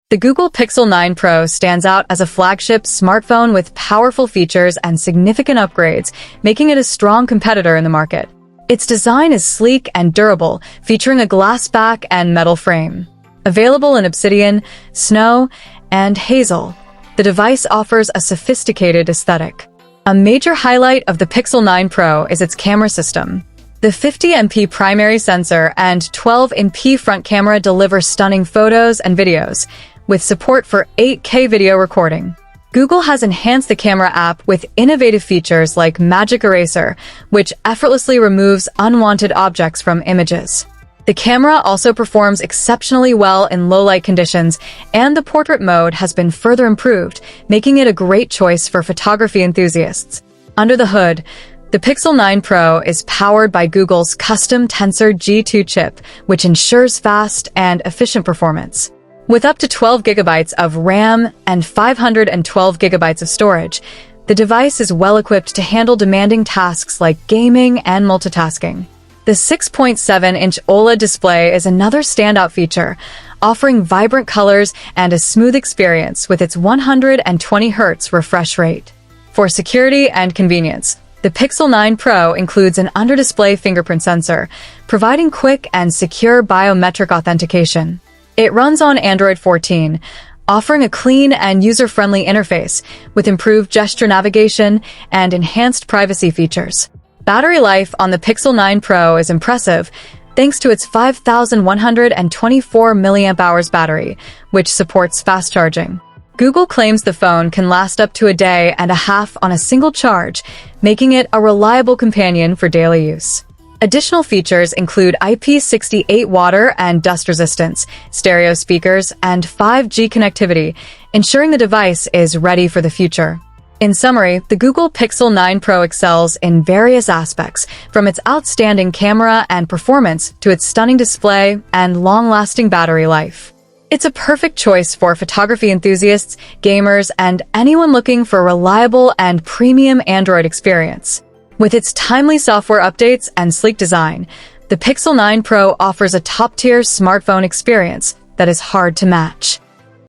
The Google Pixel 9 Pro stands out as a flagship smartphone with powerful features and significant upgrades, making it a strong competitor in the market. Its design is sleek and durable, featuring a glass back and metal frame. Available in obsidian, snow, and hazel, the device offers a sophisticated aesthetic. A major highlight of the Pixel 9 Pro is its camera system. The 50MP primary sensor and 12MP front camera deliver stunning photos and videos, with support for 8K video recording. Google has enhanced the camera app with innovative features like Magic Eraser, which effortlessly removes unwanted objects from images. The camera also performs exceptionally well in low-light conditions, and the portrait mode has been further improved, making it a great choice for photography enthusiasts. Under the hood, the Pixel 9 Pro is powered by Google's custom Tensor G2 chip, which ensures fast and efficient performance. With up to 12 gigabytes of RAM and 512 gigabytes of storage, the device is well-equipped to handle demanding tasks like gaming and multitasking. The 6.7-inch OLED display is another standout feature, offering vibrant colors and a smooth experience with its 120 Hz refresh rate. For security and convenience, the Pixel 9 Pro includes an under-display fingerprint sensor, providing quick and secure biometric authentication. It runs on Android 14, offering a clean and user-friendly interface with improved gesture navigation and enhanced privacy features. Battery life on the Pixel 9 Pro is impressive, thanks to its 5,124 mAh battery, which supports fast charging. Google claims the phone can last up to a day and a half on a single charge, making it a reliable companion for daily use. Additional features include IP68 water and dust resistance, stereo speakers, and 5G connectivity, ensuring the device is ready for the future. In summary, the Google Pixel 9 Pro excels in various aspects, from its outstanding camera and performance to its stunning display and long-lasting battery life. It's a perfect choice for photography enthusiasts, gamers, and anyone looking for a reliable and premium Android experience. With its timely software updates and sleek design, the Pixel 9 Pro offers a top-tier smartphone experience that is hard to match.